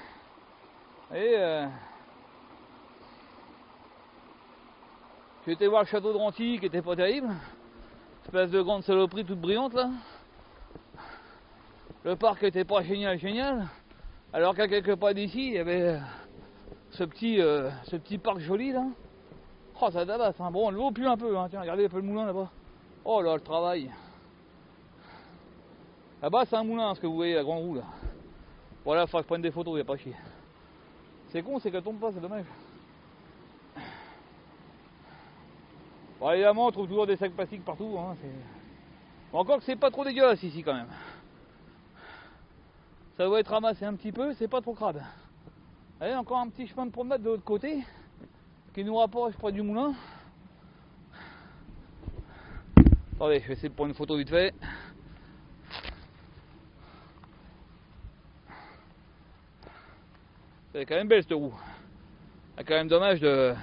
Et j'ai été voir le château de Renty qui était pas terrible. Espèce de grande saloperie toute brillante là. Le parc était pas génial. Alors qu'à quelques pas d'ici, il y avait ce petit parc joli là. Oh ça tabasse, hein. Bon l'eau pue un peu, hein. Tiens, regardez un peu le moulin là-bas. Oh là le travail. Là-bas c'est un moulin ce que vous voyez, la grande roue là. Voilà, faut que je prenne des photos, y a pas chier. C'est con, c'est qu'elle tombe pas, c'est dommage. Bon évidemment on trouve toujours des sacs plastiques partout, hein. Bon, encore que c'est pas trop dégueulasse ici quand même. Ça doit être ramassé un petit peu, c'est pas trop crade. Allez, encore un petit chemin de promenade de l'autre côté qui nous rapproche près du moulin. Attendez, je vais essayer de prendre une photo vite fait. C'est quand même belle cette roue. C'est quand même dommage de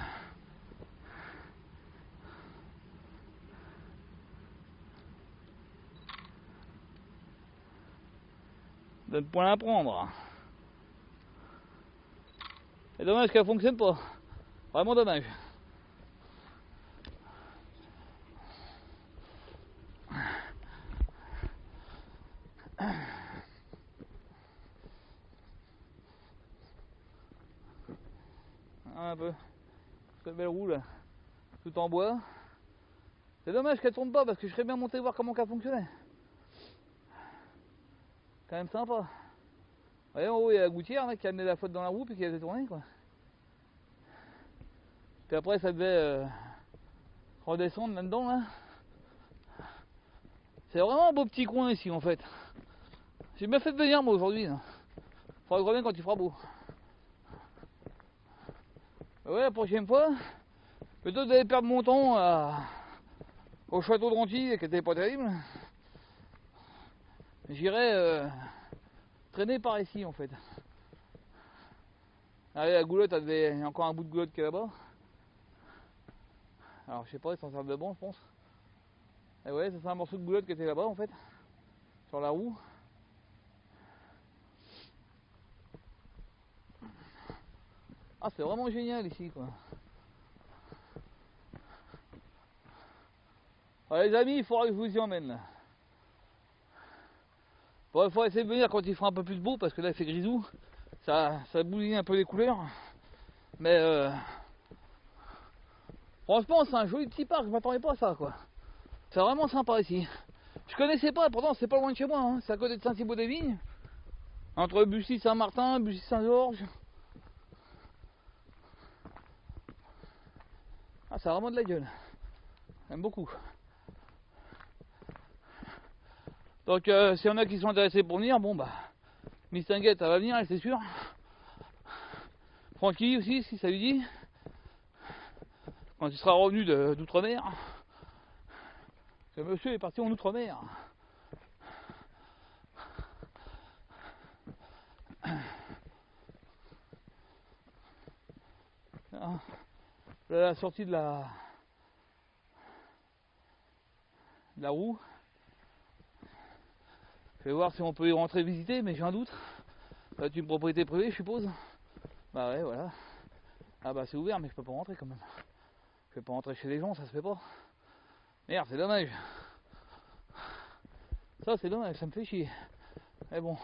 ne point la prendre. C'est dommage qu'elle fonctionne pas. Vraiment dommage. Un peu. Cette belle roue là. Tout en bois. C'est dommage qu'elle tourne pas parce que je serais bien monté voir comment qu'elle fonctionnait. Quand même sympa. Vous voyez en haut il y a la gouttière là, qui a amené la flotte dans la roue puis qui a fait tourner quoi. Puis après ça devait redescendre là-dedans là. C'est vraiment un beau petit coin ici en fait. J'ai bien fait de venir moi aujourd'hui. Faudra que je revienne quand il fera beau. Ouais, la prochaine fois, plutôt d'aller perdre mon temps au château de Renty qui était pas terrible, j'irai traîner par ici en fait. Allez, la goulotte, il y a encore un bout de goulotte qui est là-bas. Alors je sais pas, ils s'en servent de bon je pense. Et ouais, ça c'est un morceau de goulotte qui était là-bas en fait, sur la roue. Ah c'est vraiment génial ici quoi. Ouais, les amis, il faudra que je vous y emmène là. Bon, il faudra essayer de venir quand il fera un peu plus beau parce que là il fait grisou. Ça bousille un peu les couleurs. Mais franchement c'est un joli petit parc, je m'attendais pas à ça quoi. C'est vraiment sympa ici. Je connaissais pas, pourtant c'est pas loin de chez moi, hein. C'est à côté de Saint-Thibaud-des-Vignes. Entre Bussy-Saint-Martin, Bussy-Saint-Georges. Ah ça a vraiment de la gueule. J'aime beaucoup. Donc s'il y en a qui sont intéressés pour venir, bon bah Miss Tinguette elle va venir, c'est sûr. Francky aussi si ça lui dit. Quand il sera revenu d'outre-mer. Ce monsieur est parti en outre-mer. Hein. Là, la sortie de la roue. Je vais voir si on peut y rentrer visiter, mais j'ai un doute. C'est une propriété privée, je suppose. Bah ouais, voilà. Ah bah c'est ouvert, mais je peux pas rentrer quand même. Je vais pas rentrer chez les gens, ça se fait pas. Merde, c'est dommage. Ça c'est dommage, ça me fait chier. Mais bon,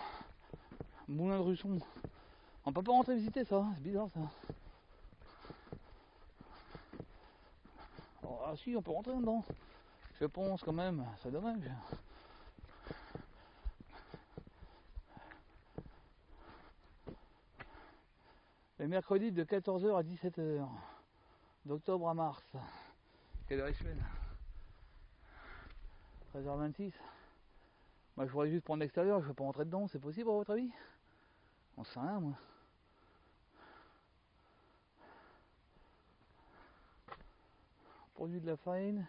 moulin de Russon. On peut pas rentrer visiter ça, c'est bizarre ça. Oh, ah si, on peut rentrer dedans. Je pense quand même, c'est dommage. Le mercredi de 14h à 17h. D'octobre à mars. Quelle heure est semaine 13h26. Moi je voudrais juste prendre l'extérieur, je ne vais pas rentrer dedans, c'est possible à votre avis? On sait rien moi. Produit de la farine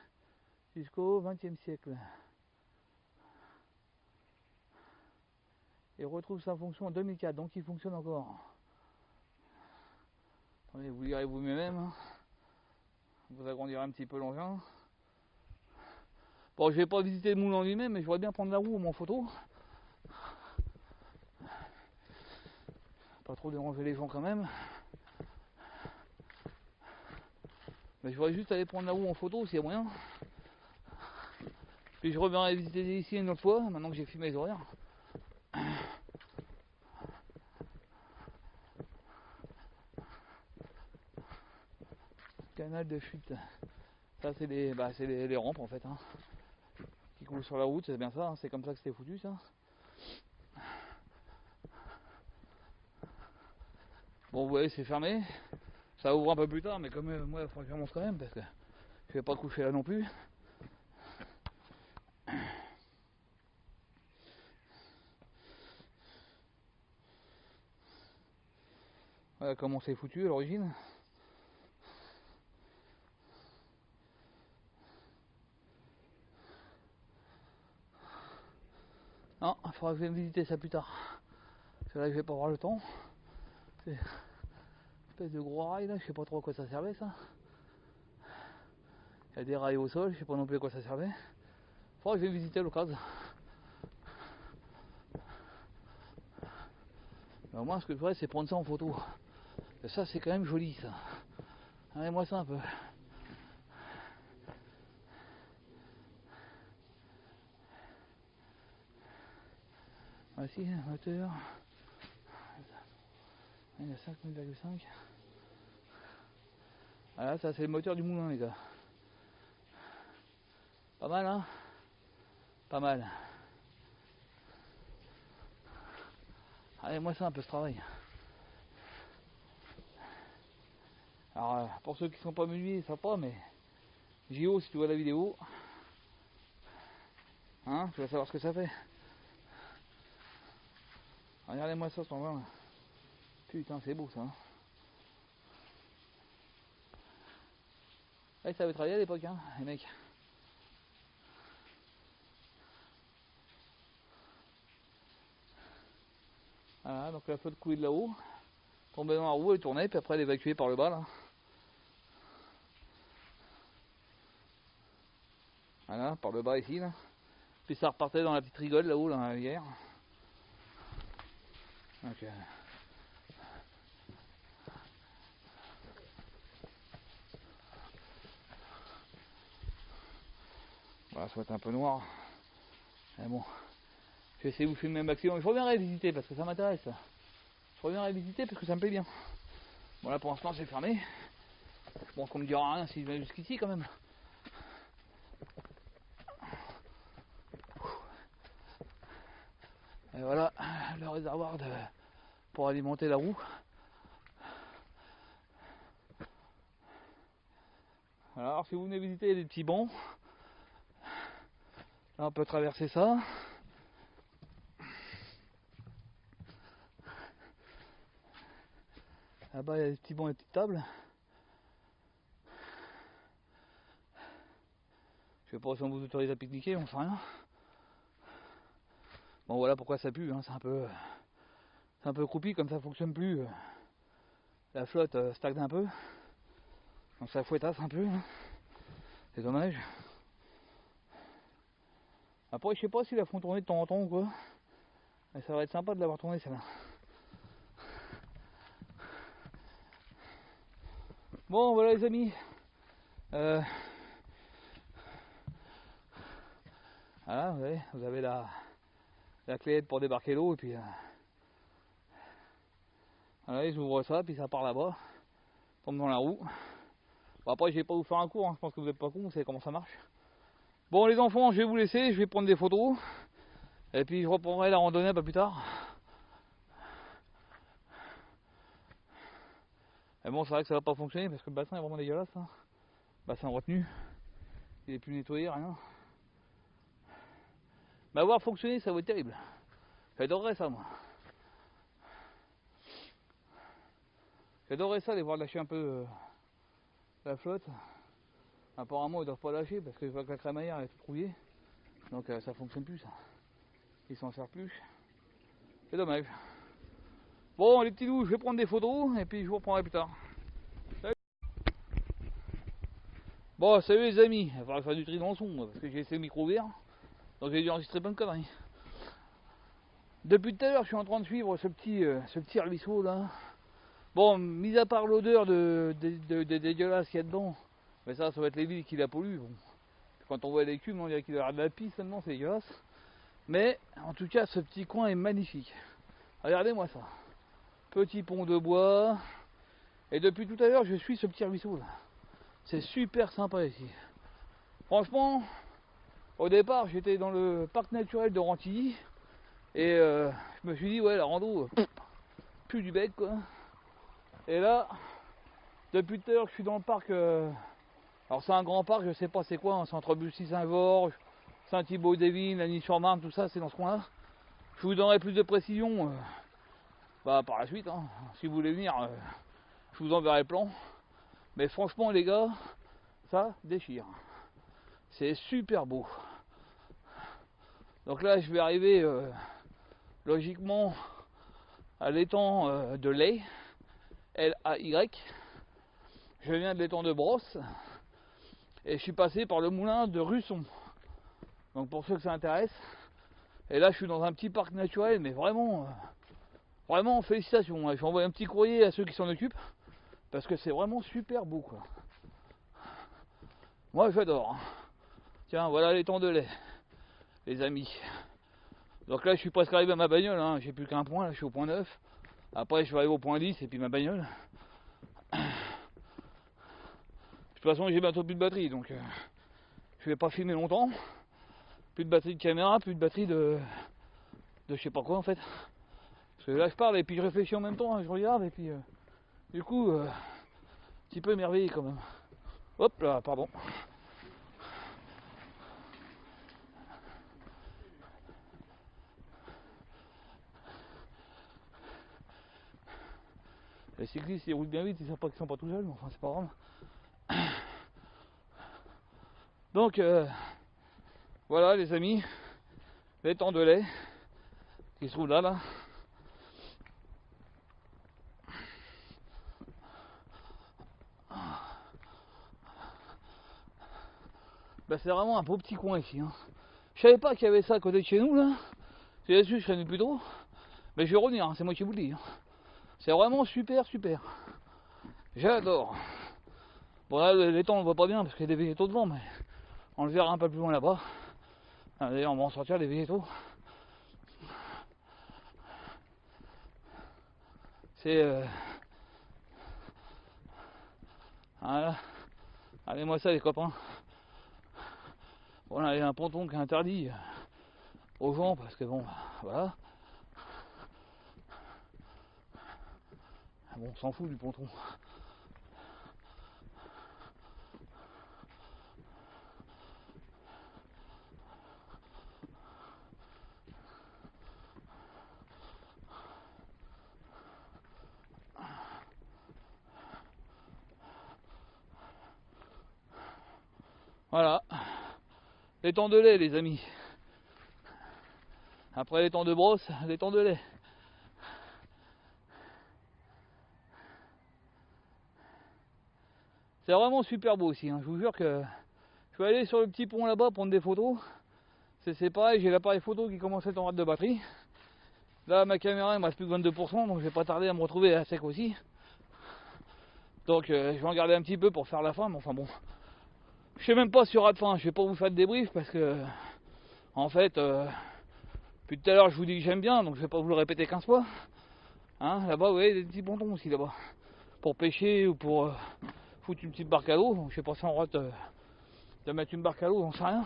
jusqu'au XXe siècle. Et retrouve sa fonction en 2004, donc il fonctionne encore. Attendez, vous lirez vous-même. Hein. Vous agrandirez un petit peu l'engin. Bon, je vais pas visiter le moulin en lui-même, mais je voudrais bien prendre la roue en photo. Pas trop déranger les gens quand même. Mais je voudrais juste aller prendre la roue en photo s'il y a moyen. Puis je reviendrai visiter ici une autre fois, maintenant que j'ai filmé les horaires. Canal de chute. Ça c'est les rampes en fait. Hein, qui coulent sur la route, c'est bien ça, hein, c'est comme ça que c'était foutu ça. Bon vous voyez c'est fermé. Ça ouvre un peu plus tard, mais comme moi il faudra que je remonte quand même parce que je vais pas coucher là non plus. Voilà comment c'est foutu à l'origine. Non, il faudra que je vienne visiter ça plus tard. C'est là que je vais pas avoir le temps. C'est une espèce de gros rail là, je sais pas trop à quoi ça servait ça. Il y a des rails au sol, je sais pas non plus à quoi ça servait. Faudra que je vienne visiter à l'occasion. Mais au moins ce que je ferais c'est prendre ça en photo. Et ça c'est quand même joli ça. Allez moi ça un peu. Voici moteur. Il y a 5,5. Voilà, ça c'est le moteur du moulin les gars. Pas mal hein. Pas mal. Allez moi ça un peu ce travail. Alors pour ceux qui sont pas menuisiers, ils savent pas mais JO si tu vois la vidéo. Hein, tu vas savoir ce que ça fait. Regardez-moi ça, ce là. Putain, c'est beau ça. Hein. Ouais, ça avait travaillé à l'époque, hein, les mecs. Voilà, donc la flotte coulée de là-haut, tombait dans la roue, elle tournait, puis après elle évacuée par le bas là. Voilà, par le bas ici là. Puis ça repartait dans la petite rigole là-haut, là, hier. Donc, voilà, ça va être un peu noir. Mais bon, je vais essayer de vous filmer un maximum. Je reviendrai visiter parce que ça m'intéresse. Je reviendrai visiter parce que ça me plaît bien. Bon là pour l'instant c'est fermé. Bon qu'on me dira rien si je vais jusqu'ici quand même. Et voilà le réservoir pour alimenter la roue. Alors si vous venez visiter, il y a des petits bancs. Là on peut traverser ça. Là-bas il y a des petits bancs et des petites tables. Je sais pas si on vous autorise à pique-niquer, on sait rien. Bon voilà pourquoi ça pue, hein. C'est un peu croupi comme ça fonctionne plus. La flotte stagne un peu. Donc ça fouettasse un peu, hein. C'est dommage. Après je sais pas s'ils la font tourner de temps en temps ou quoi. Mais ça va être sympa de l'avoir tournée celle-là. Bon voilà les amis. Voilà, vous avez la clé pour débarquer l'eau et puis voilà, ils ouvrent ça puis ça part là-bas, tombe dans la roue. Bon, après je vais pas vous faire un cours, hein. Je pense que vous n'êtes pas con, vous savez comment ça marche. Bon les enfants, je vais vous laisser, je vais prendre des photos et puis je reprendrai la randonnée un peu plus tard. Et bon, c'est vrai que ça va pas fonctionner parce que le bassin est vraiment dégueulasse, hein. Bassin retenu, il est plus nettoyé, rien. Mais avoir fonctionné, ça va être terrible. J'adorerais ça, moi. J'adorerais ça, les voir lâcher un peu la flotte. Apparemment, ils doivent pas lâcher parce que je vois que la crémaillère est tout rouillée. Donc ça fonctionne plus, ça. Ils s'en servent plus. C'est dommage. Bon, les petits loups, je vais prendre des photos et puis je vous reprendrai plus tard. Salut. Bon, salut les amis. Il va falloir faire du tri dans le son, moi, parce que j'ai laissé le micro ouvert. Donc j'ai dû enregistrer plein de conneries. Depuis tout à l'heure, je suis en train de suivre ce petit ruisseau là. Bon, mis à part l'odeur de dégueulasse qu'il y a dedans, mais ça va être les villes qui la polluent. Bon. Quand on voit les cubes, on dirait qu'il y a de la pisse maintenant, c'est dégueulasse. Mais en tout cas, ce petit coin est magnifique. Regardez-moi ça. Petit pont de bois. Et depuis tout à l'heure, je suis ce petit ruisseau là. C'est super sympa ici. Franchement, au départ, j'étais dans le parc naturel de Rantilly. Et je me suis dit, ouais, la rando, plus du bec quoi. Et là, depuis tout à l'heure, je suis dans le parc. Alors, c'est un grand parc, je sais pas c'est quoi, hein, c'est entre Bussy-Saint-Georges, Saint-Thibault-des-Vignes, Lagny-sur-Marne, tout ça, c'est dans ce coin-là. Je vous donnerai plus de précision par la suite. Hein. Si vous voulez venir, je vous enverrai le plan. Mais franchement, les gars, ça déchire. C'est super beau. Donc là, je vais arriver logiquement à l'étang de Lay, L-A-Y. Je viens de l'étang de Brosse et je suis passé par le moulin de Russon. Donc pour ceux que ça intéresse. Et là, je suis dans un petit parc naturel, mais vraiment, vraiment félicitations. Je vais envoyer un petit courrier à ceux qui s'en occupent parce que c'est vraiment super beau, quoi. Moi, j'adore. Tiens, voilà l'étang de Lay, les amis. Donc là, je suis presque arrivé à ma bagnole. Hein. J'ai plus qu'un point. Là, je suis au point 9. Après, je vais arriver au point 10 et puis ma bagnole. De toute façon, j'ai bientôt plus de batterie, donc je vais pas filmer longtemps. Plus de batterie de caméra, plus de batterie de je sais pas quoi en fait. Parce que là, je parle et puis je réfléchis en même temps, hein, je regarde et puis du coup, un petit peu émerveillé quand même. Hop là, pardon. Les cyclistes ils roulent bien vite, ils savent pas qu'ils sont pas tout seuls, mais enfin c'est pas grave. Donc voilà les amis, l'étang de Lay qui se trouve là. Bah, c'est vraiment un beau petit coin ici. Hein. Je savais pas qu'il y avait ça à côté de chez nous là. Si là-dessus je serais venu plus tôt. Mais je vais revenir, hein, c'est moi qui vous le dis. Hein. C'est vraiment super super. J'adore. Bon là l'étang on le voit pas bien parce qu'il y a des végétaux devant, mais on le verra un peu plus loin là-bas. D'ailleurs on va en sortir les végétaux. C'est voilà. Allez-moi ça les copains. Voilà, il y a un ponton qui est interdit aux gens parce que bon, voilà. Bon, on s'en fout du ponton. Voilà. L'étang de Lay les amis. Après l'étang de Brosse, l'étang de Lay. C'est vraiment super beau aussi, hein. Je vous jure que je vais aller sur le petit pont là-bas prendre des photos. C'est pareil, j'ai l'appareil photo qui commence à être en rate de batterie. Là, ma caméra, il me reste plus que 22%, donc je vais pas tarder à me retrouver à sec aussi. Donc je vais en garder un petit peu pour faire la fin, mais enfin bon. Je sais même pas s'il y aura de fin, je vais pas vous faire de débrief parce que, en fait, depuis tout à l'heure je vous dis que j'aime bien, donc je vais pas vous le répéter 15 fois. Hein, là-bas, vous voyez, des petits pontons aussi là-bas. Pour pêcher ou pour foutre une petite barque à l'eau. Je sais pas si on rate de mettre une barque à l'eau, j'en sais rien.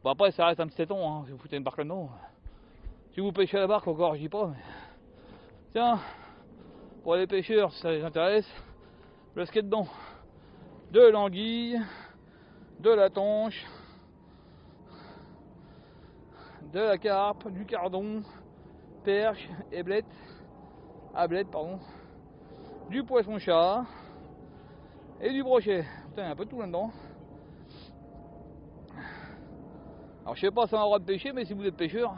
Bon après ça reste un petit téton, hein, si vous foutez une barque là-dedans. Si vous pêchez à la barque encore, je dis pas, mais. Tiens, pour les pêcheurs, si ça les intéresse, le skate dedans. De l'anguille, de la tanche, de la carpe, du cardon, perche, éblette, ablette, pardon, du poisson-chat et du brochet. Putain, il y a un peu de tout là-dedans. Alors je sais pas si on a le droit de pêcher, mais si vous êtes pêcheur,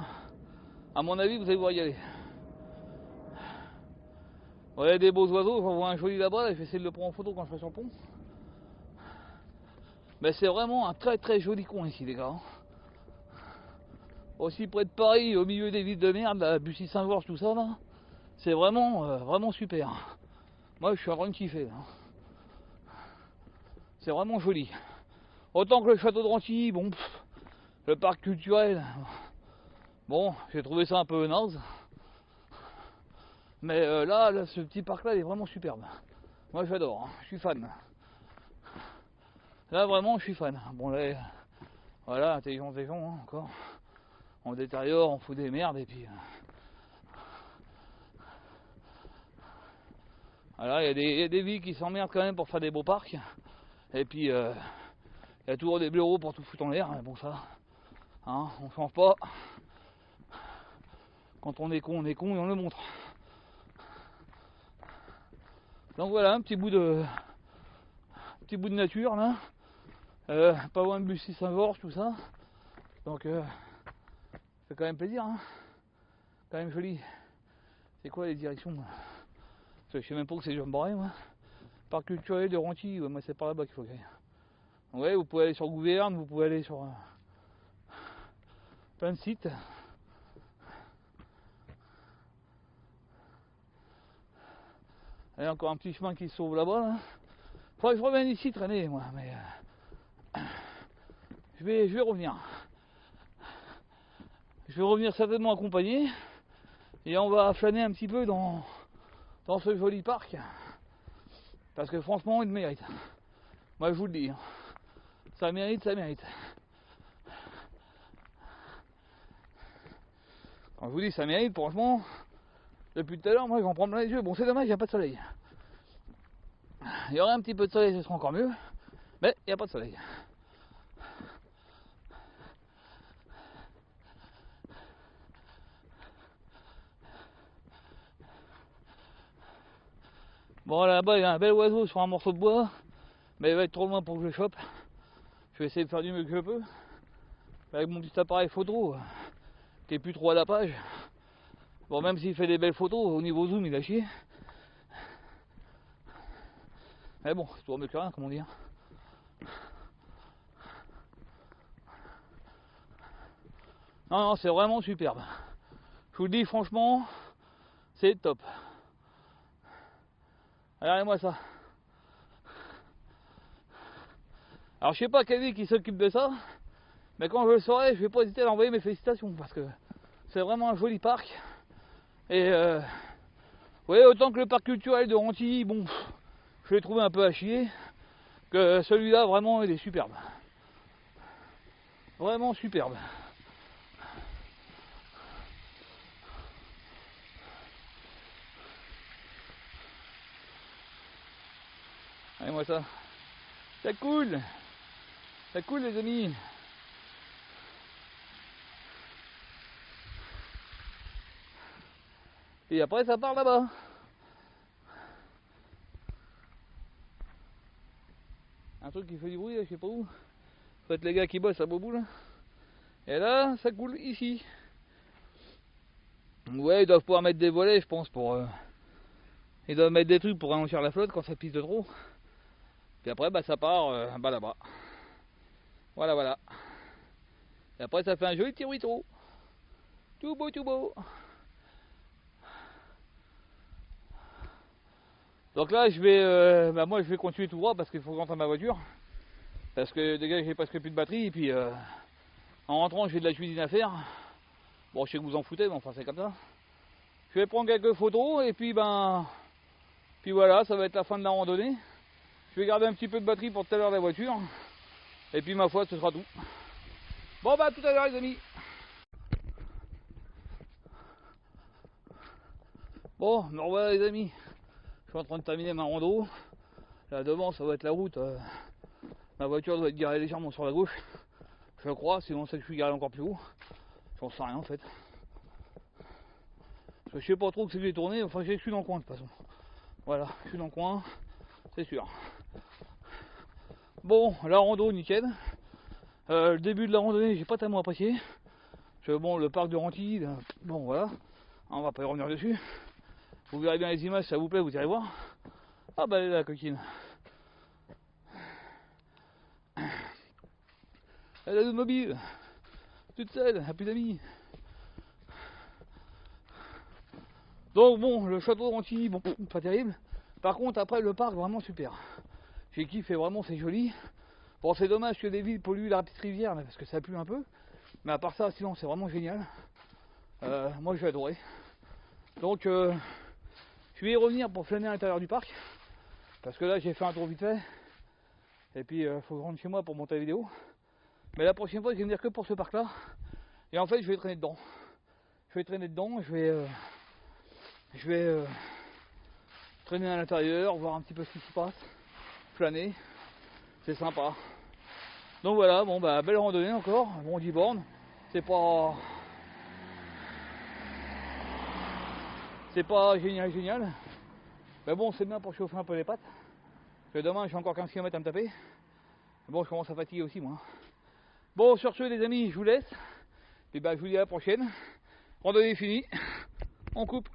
à mon avis vous allez voir y aller. Bon, il y a des beaux oiseaux, j'en vois un joli là-bas, je vais essayer de le prendre en photo quand je serai sur le pont. Mais c'est vraiment un très très joli coin ici les gars. Aussi près de Paris, au milieu des villes de merde, la Bussy-Saint-Georges, tout ça là, c'est vraiment vraiment super. Moi je suis en train de kiffer là. C'est vraiment joli. Autant que le château de Rantilly, bon, le parc culturel, bon, j'ai trouvé ça un peu naze. Mais là, ce petit parc là, il est vraiment superbe. Moi j'adore, hein, je suis fan. Là vraiment, je suis fan. Bon là, voilà, intelligence des gens, hein, encore. On détériore, on fout des merdes et puis. Voilà, il y a des villes qui s'emmerdent quand même pour faire des beaux parcs. Et puis, il y a toujours des blaireaux pour tout foutre en l'air. Mais bon, ça, hein, on change pas. Quand on est con et on le montre. Donc voilà, un petit bout de nature là. Pas loin de Bussy-Saint-Georges, tout ça. Donc, ça fait quand même plaisir, hein. Quand même joli. C'est quoi les directions? Je sais même pas où c'est Jean Barré, moi. Parc culturel de Rantilly, ouais, moi c'est par là-bas qu'il faut que j'aille. Ouais, vous pouvez aller sur Gouverne, vous pouvez aller sur plein de sites. Il y a encore un petit chemin qui se sauve là-bas. Là. Faudrait que je revienne ici traîner, moi, mais je vais revenir. Je vais revenir certainement accompagné et on va flâner un petit peu dans ce joli parc. Parce que franchement, il mérite. Moi, je vous le dis. Hein. Ça mérite, ça mérite. Quand je vous dis ça mérite, franchement, depuis tout à l'heure, moi, j'en prends plein les yeux. Bon, c'est dommage, il n'y a pas de soleil. Il y aurait un petit peu de soleil, ce serait encore mieux. Mais il n'y a pas de soleil. Bon, là-bas, il y a un bel oiseau sur un morceau de bois. Mais il va être trop loin pour que je le chope. Je vais essayer de faire du mieux que je peux. Avec mon petit appareil photo, qui est plus trop à la page. Bon, même s'il fait des belles photos, au niveau zoom, il a chié. Mais bon, c'est toujours mieux que rien, comme on dit. Non, non, c'est vraiment superbe. Je vous le dis franchement, c'est top. Regardez-moi ça. Alors je sais pas quelle ville qui s'occupe de ça, mais quand je le saurai, je vais pas hésiter à envoyer mes félicitations parce que c'est vraiment un joli parc. Et vous voyez, autant que le parc culturel de Rantilly, bon, je l'ai trouvé un peu à chier, que celui-là vraiment il est superbe. Vraiment superbe. Regardez-moi ça. Ça coule. Ça coule les amis. Et après ça part là-bas. Un truc qui fait du bruit, je sais pas où. Faut être les gars qui bossent à Beauboul. Et là, ça coule ici. Ouais, ils doivent pouvoir mettre des volets, je pense, pour. Ils doivent mettre des trucs pour ralentir la flotte quand ça pisse de trop. Puis après bah ça part bah là-bas. Voilà voilà. Et après ça fait un joli petit ruisseau. Tout beau, tout beau. Donc là je vais bah moi je vais continuer tout droit parce qu'il faut que je rentre à ma voiture. Parce que déjà j'ai presque plus de batterie et puis en rentrant j'ai de la cuisine à faire. Bon je sais que vous en foutez mais enfin c'est comme ça. Je vais prendre quelques photos et puis ben puis voilà, ça va être la fin de la randonnée. Je vais garder un petit peu de batterie pour tout à l'heure la voiture. Et puis ma foi ce sera tout. Bon bah tout à l'heure les amis. Bon, me revoilà les amis. Je suis en train de terminer ma rando. Là devant ça va être la route. Ma voiture doit être garée légèrement sur la gauche. Je crois, sinon c'est que je suis garé encore plus haut. J'en sais rien en fait. Parce que je sais pas trop que c'est que j'ai tourné, enfin je suis dans le coin de toute façon. Voilà, je suis dans le coin, c'est sûr. Bon, la rando nickel. Le début de la randonnée j'ai pas tellement apprécié. Parce que bon, le parc de Rentilly, bon voilà, on va pas y revenir dessus. Vous verrez bien les images, ça vous plaît, vous irez voir. Ah bah elle est là la coquine. Elle a de mobile, toute seule, elle a plus d'amis. Donc bon, le château de Rentilly, bon, pas terrible. Par contre, après le parc, vraiment super. J'ai kiffé, vraiment, c'est joli. Bon, c'est dommage que les villes polluent la petite rivière, parce que ça pue un peu. Mais à part ça, sinon, c'est vraiment génial. Moi, j'ai adoré. Donc, je vais y revenir pour flâner à l'intérieur du parc. Parce que là, j'ai fait un tour vite fait. Et puis, il faut que je rentre chez moi pour monter la vidéo. Mais la prochaine fois, je vais venir que pour ce parc-là. Et en fait, je vais traîner dedans. Je vais traîner dedans, je vais traîner à l'intérieur, voir un petit peu ce qui se passe, flâner, c'est sympa. Donc voilà, bon bah belle randonnée encore, bon 10 bornes, c'est pas génial, mais bon c'est bien pour chauffer un peu les pattes, parce que demain j'ai encore 15 km à me taper, mais bon je commence à fatiguer aussi moi. Bon sur ce les amis, je vous laisse, et bah je vous dis à la prochaine, randonnée finie, on coupe.